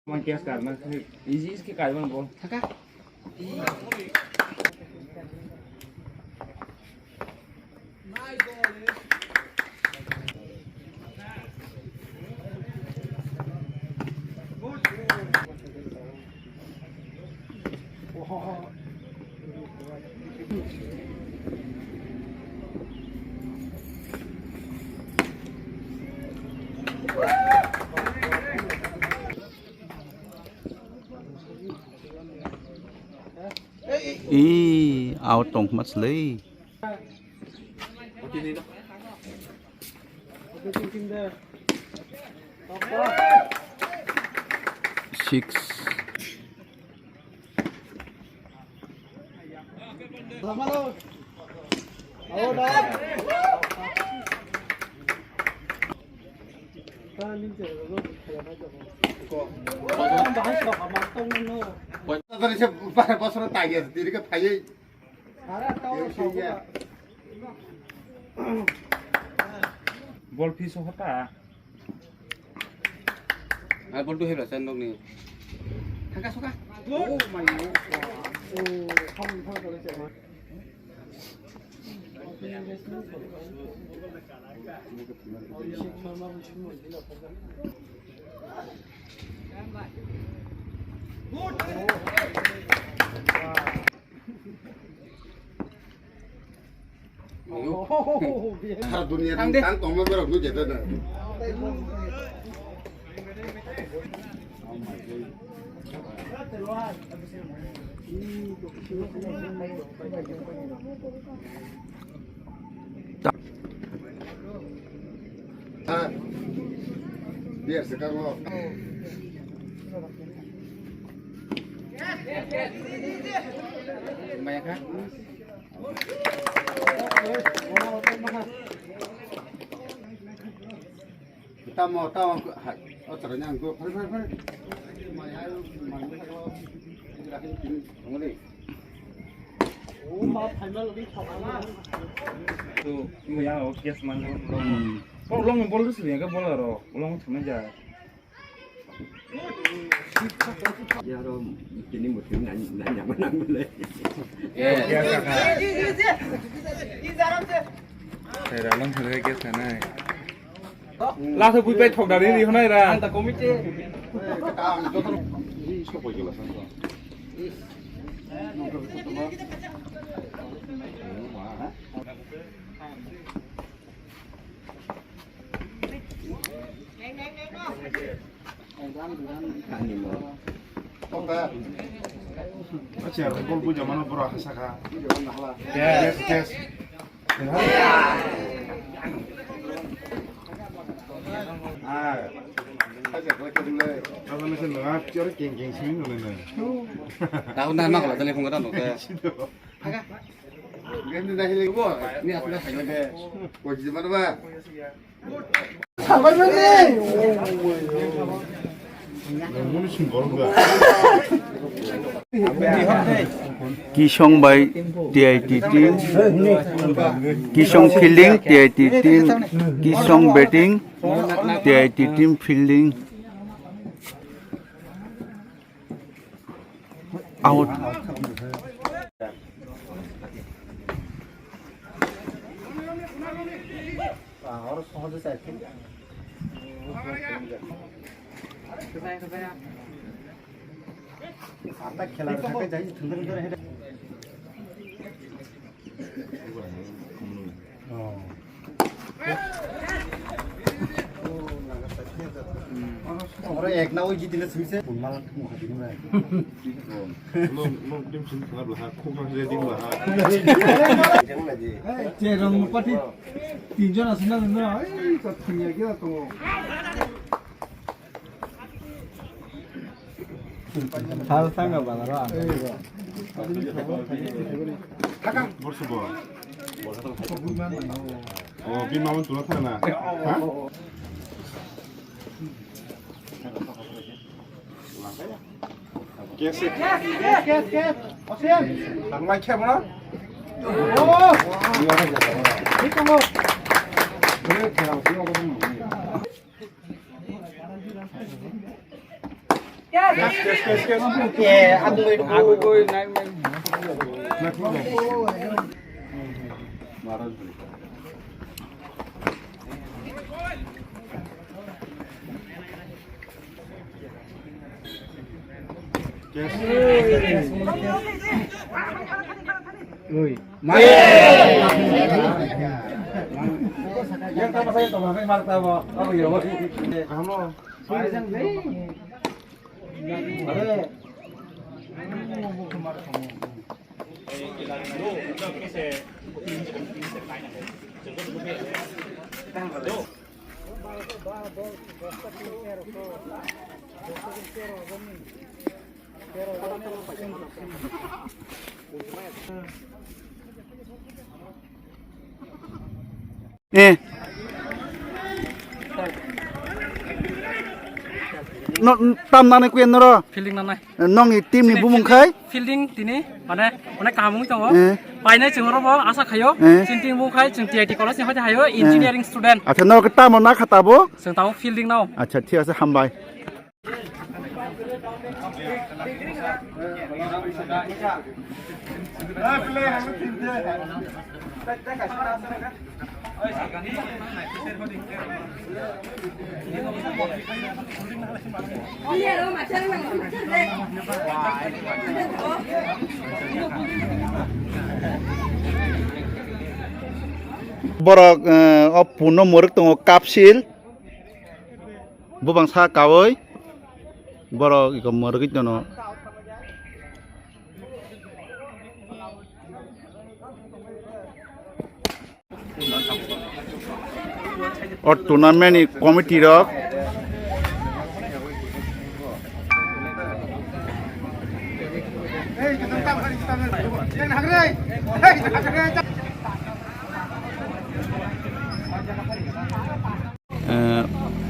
Mang kia scar mà easy cái cái mà bol. Thắc á. Ý, ao tổng mất lấy. Six. Tadi saya pas orang tanya, jadi kan tanya. Bol piece होता है. Ai bol tu hebla san dong ni. Thangka suka. Oh my God. Oh, không có cái chuyện. Dunia tentang tongma berapa jadi dah. Biar sekarang lo. Banyak kan? Kita mau tahu oh caranya anggur. Fal. Tu mu yang oke kia seman long. Oh long bol tu sih kan bol aro. Long cuma aja. Ya ro kini mungkin nanya menang boleh. Kia kakak. Thầy đã long thầy kia thằng này. Lao thôi bụi bay thọc đào đi hôm nay ra. Anta komite. Macam gol punya mana berah saka. Yes. Kalau misalnya ngap cari geng sing mana. Tahu dah nak lah telefon kita nak. Ganti dah hilang gua. Ni aku dah sayang deh. Gua di mana ba? Kisong by TIT team, Kisong fielding TIT team, Kisong batting TIT team fielding. Out. आता खेला থাকে যাই সুন্দর করে হেডে আমরা এক না ওই জিতিলে সুইছে মাল মুখ দিন ভাই নো টিম সিন খারাপ লাগা খুব রেডি লাগা যে রং পাটি তিনজন আছে না না এই কথা নিয়ে গিয়া তো 잘 상가 봐라. 타강 벌써 뭐? 빈마음은 돌아타나. 깨스. 어셈. 낭만 캐보나? 오! 이거 뭐? 그래, 그냥 뛰어보면 뭐야? Yang sama saya toh pakai martabak. Apa ya, Pak? Kamu. nó tam nang quen nó fielding nan nai nong i team ni bumung khai fielding tini mane mane kamung tongo paine chungro bo asa khayo chinting bu khai chung TIT college ni hoja hayo engineering student acha no ka tam na khata bo chung taw fielding now acha thik ase hambai borok o puno moruk tongo kapsil bubang sa kawoi borok iko moruk itono or tournament ni committee rok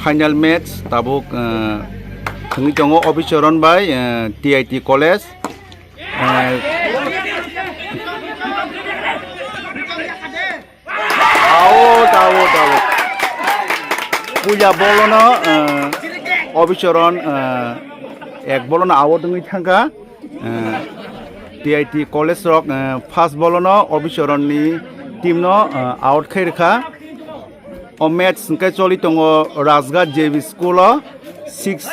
final match tabuk thungi tongo obicharon by TIT college tawo puja bolono obicharon ek bolono awo dungi thangka TIT college rok first bolono obicharon ni team no out khairkha o match sungkai choli tongo Rajghat JV school 6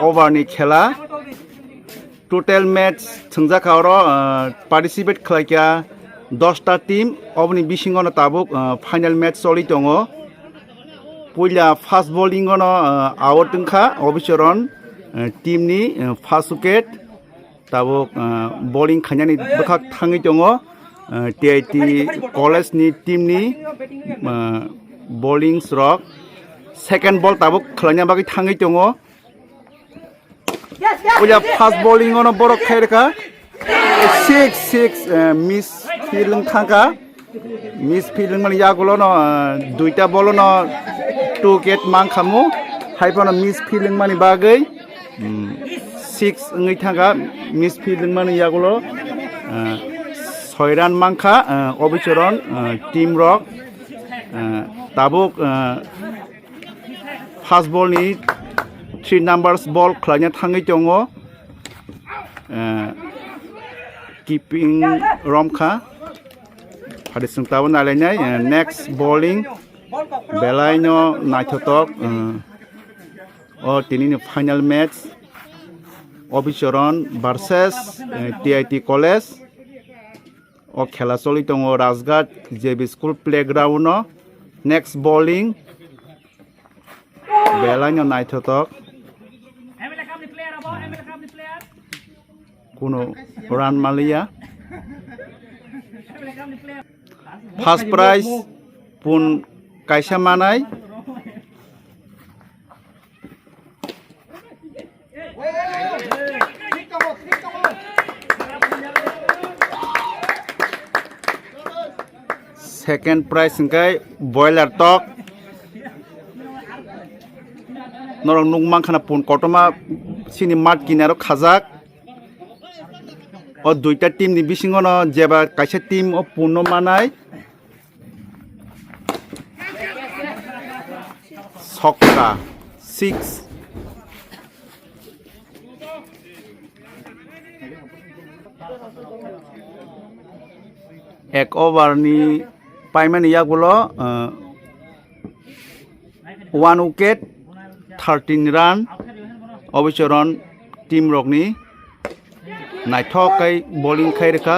over ni khela total match thungjaka ro participate khlaikya 10 ta team obni bisingono tabuk final match choli tongo puila fast bowling ono out tungkha obicharon team ni first wicket tabuk bowling khanyani bakhak thangi tongo TIT college ni team ni bowling rock second ball tabuk khlanya bagi thangi tongo puila fast bowling ono borok khairka 6 miss feeling thangka miss feeling mani yagulo no duita bolo no 2 get mang khamu haipono miss feeling mani bagai 6 ngai thangka miss feeling mani yagulo 6 run mangkha obicharon team rock tabuk fast ball ni 3 numbers ball khlanya thangi tongo keeping romkha hadisung tawo nalainai next bowling belaino naithotok o tinini final match obicharon versus TIT college o khela choli tongo Rajghat JV school playground no next bowling belaino naithotok kuno run malia first prize pun kaisa manai second prize engkai boiler tok norong nungmang khana pun kotoma sini mat kinaro khajak o duita team ni bisingono jeba kaisa team o punno manai sokka 6 एक ओभारनि पाइमानि यागुलो 1 wicket 13 run अबिचरन team रकनि नाइथकै बलिं खायरखा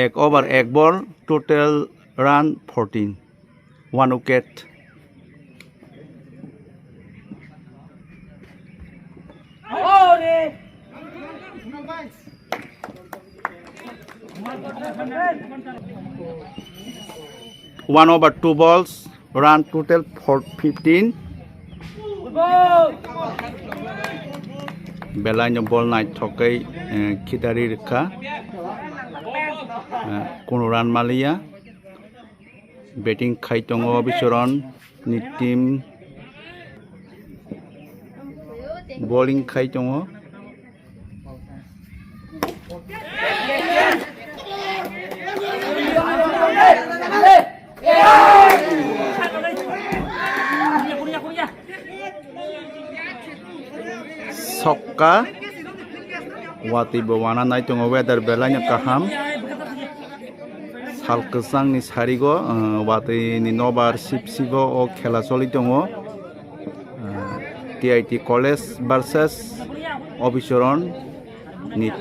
एक over एक ball total run 14 1 wicket One over 2 balls, run total for 15. Belanya ball night thokai khitari rekha. Kono run malia. Batting khaitongo bichoron ni team. Bowling khaitongo. Sokka wati bawana nai tongo weather belanya kaham sal kesang ni sarigo wati ni nobar sipsigo o khela choli tongo TIT college versus Obichoron ni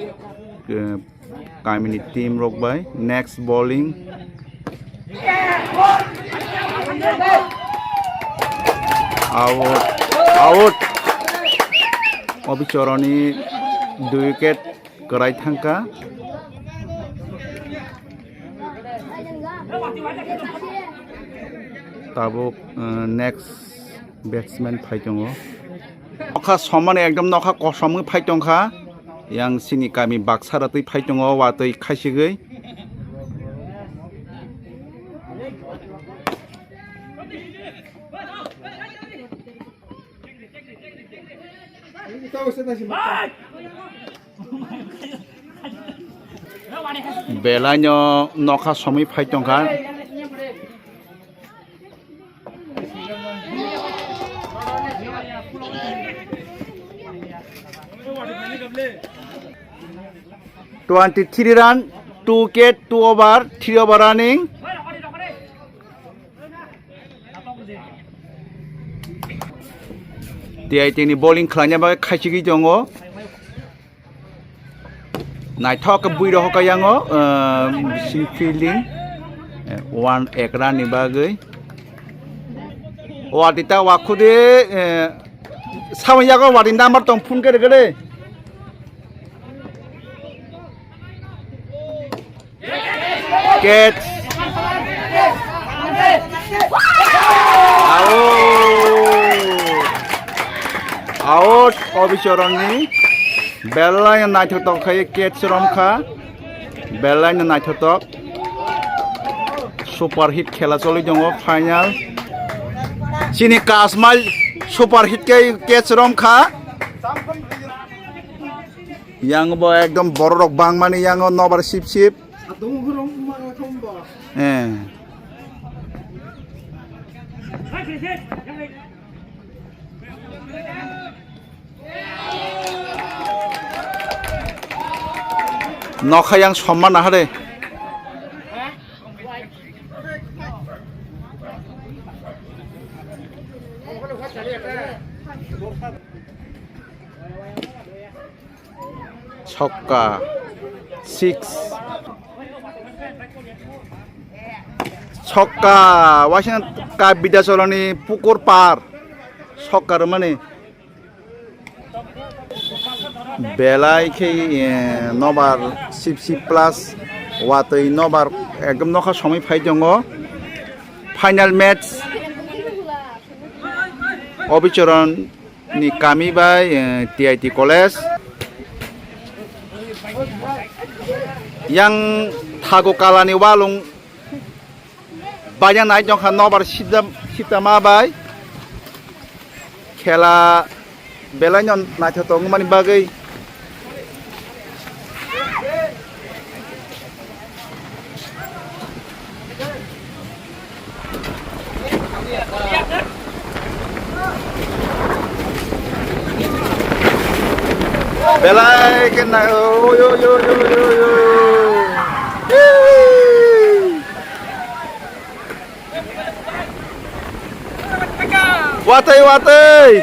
kamini team rokbai next bowling out Obichoroni 2 wicket kerai thangka tabuk next batsman phaitongo nokha somane ekdom nokha kosamui phaitongkha yang sini kami baksaratui phaitonggo watui khaisigoi Belanyo nokha somi phaitongkha run 2 wicket 2 over 3 over running TIT ni bowling khlanya ba khaisigi jongo naithok buiro hokayango si fielding 1 ekra ni bagoi wadita wakhude samyago wadin number tong phun kere gele catch out Obichoroni Belanya naithotok khai catch romkha Belanya naithotok super hit khela choli jongo final sini kasmal super hit ke catch romkha yang bo ekdom borok bangmani yang nobar sip sip nokha yang somman ahare chokka 6 chokka wasing ka bidasoloni pukur par chokka mane belai ke nobar sip plus watoi nobar ekdom nokha somai phai jongo final match Obichoron ni kami bai TIT college yang thago kalani walung bayang nai jongkha nobar sitama bai khela belainon naithotong mani bagai Belai kena yo. Watai.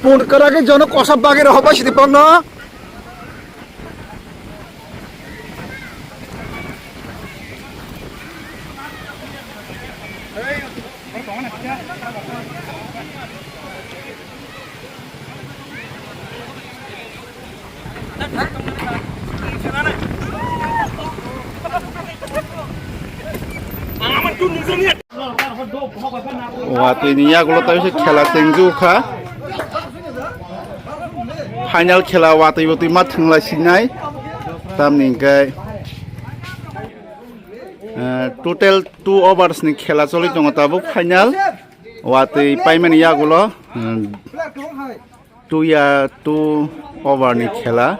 Pun kerana jono kosap bagi roh apa sih tipong no? Waktu ini ya kalau tahu sih khela tengju kah? Final khela waktu mat thengla sinai tamni kai total 2 overs ni khela choli tongo tabu final waktu paimani ya gulo 2 over ni khela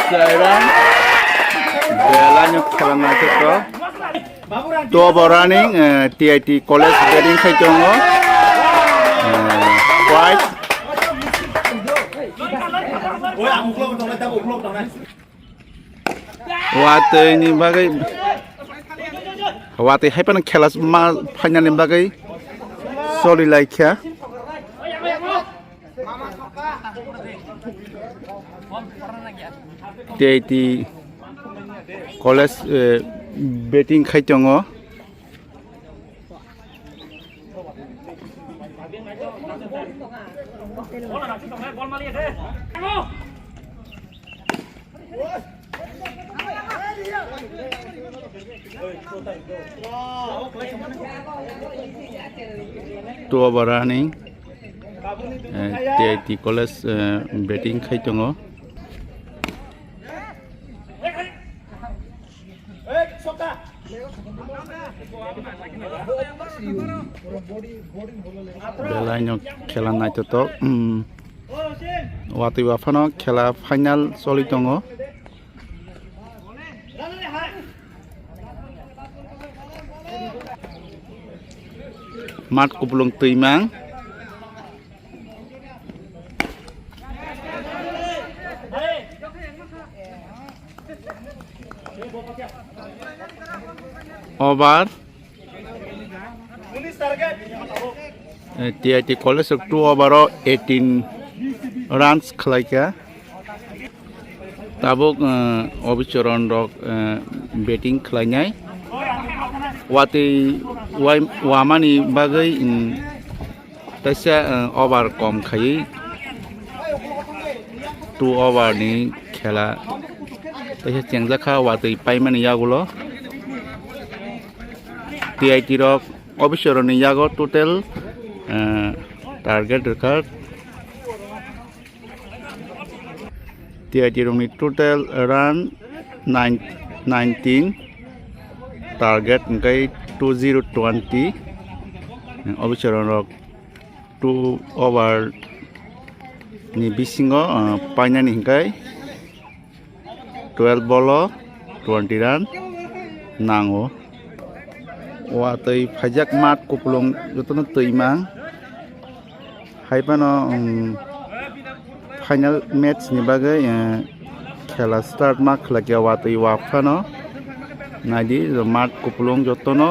Cairan belanya khela na to to running TIT college getting khai tongo white wate ni bagai wate hai pan khela ma final ni bagai soli laikha TIT college betting khai tongo to running TIT college betting khai tongo Belanya khela nai to wati wafano khela final soli tongo mat kupulung tuimang over TIT college 2 over 18 runs khalaika tabuk obichoron rok betting khlainai wati wamani bagai taisa over kom khai 2 over ni khela taisa chengja kha wati paimani yagulo TIT rok obichoron ni yago total target record TIT rong ni total run 19 target ngai 2020 obichoron rok 2 over ni bisingo paina ni ngai 12 bolo 20 run nango watei phajak mat kupulung jotono tuimang haipano final match ni bagai khela start ma khlakya watei wafano nadi mat kupulung jotono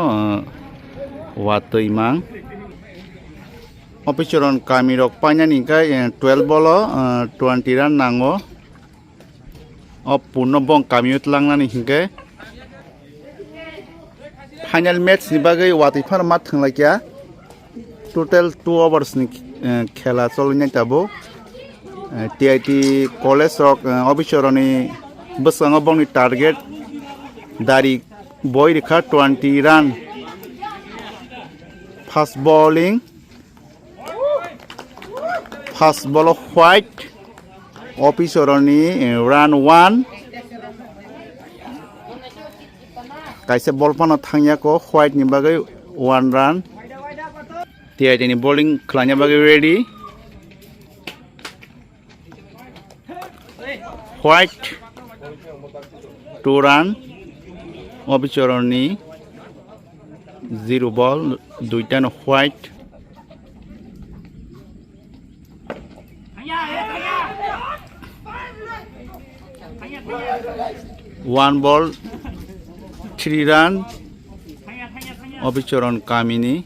watei mang opichoron kamirok paina ni kai 12 bolo 20 run nango op punno bong kamiut langna ni hingke final match ni bagai wati phar mat thanglaikya total 2 overs ni khela cholni tabo TIT college rok obichoroni bwsang bongni target dari boy rekha 20 run fast bowling First ball white. Officer ni run 1. Kaisa ball pano thangya ko white ni bagai 1 run. Tiai ni bowling khlanya bagai ready. White 2 run. Officer ni 0 ball 2 tan white. One ball 3 run. Officer on Kamini.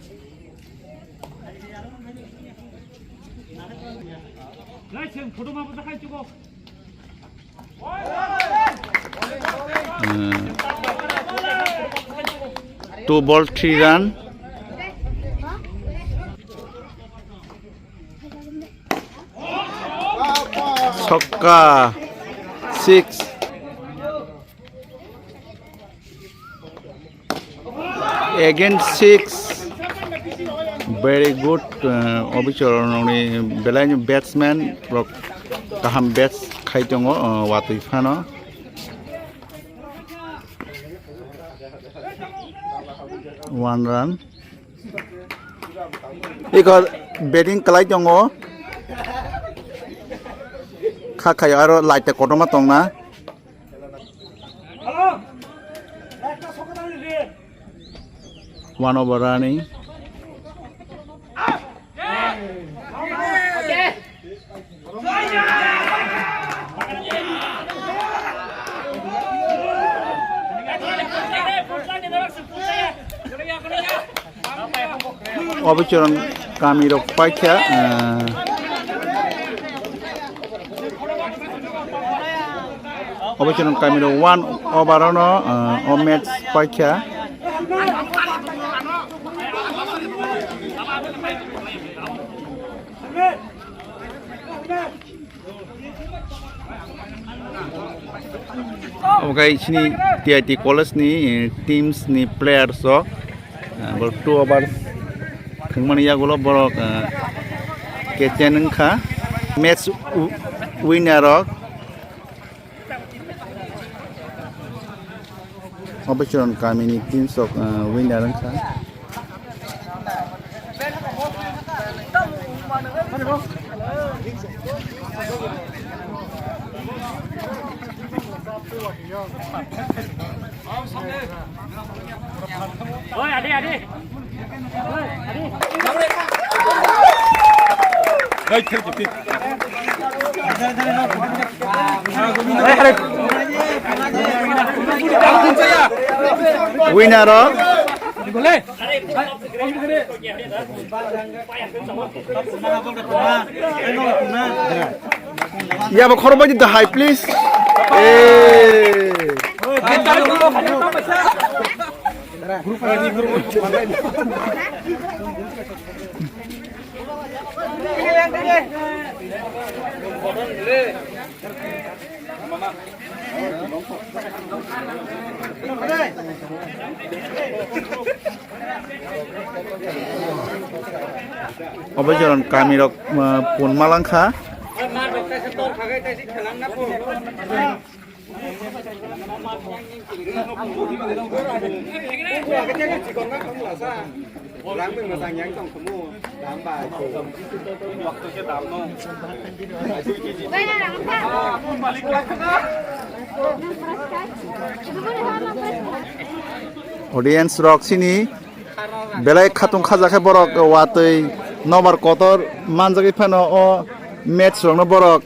Two ball 3 run. Chokka 6. Again 6. Very good. Officer only belai batsman rock kaham bats khai tongo watui phano. One run. Iko batting kalai tongo. Khakai aro light ta kotoma tongna. One over running. Obicharan Kamiro Paikya. Obicharan Kamiro 1 over Omet Paikya. Okay, sini TIT College ni teams ni players so bol 2 overs khangmani ya golo borok captain kha match winner rok Operation Kamini teams of winner kha Oi, Adi. Hey, take it. winner rok ya ba khorba di high please Obajaran kami rok pun malangkha audience rok sini belai khatung khajake borok watui nomor kotor manjagi phano o match rokno borok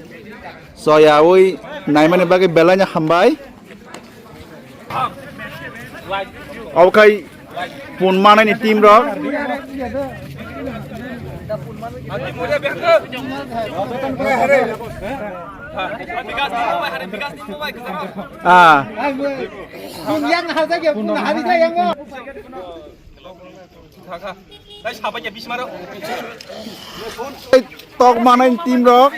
soyawi naimani bagi belanya hambai aukai pun mana ni team rok tok mana ni team rok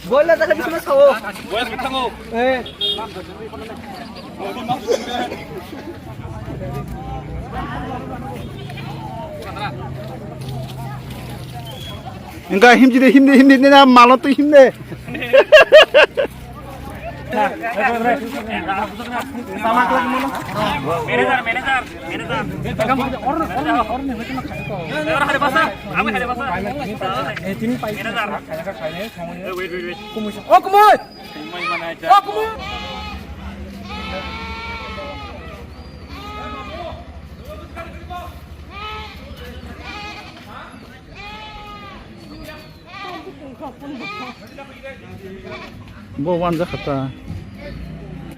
बोला था कभी समझ खाओ Enggak hindi na malam tuh hindi. Bawa wanja kata.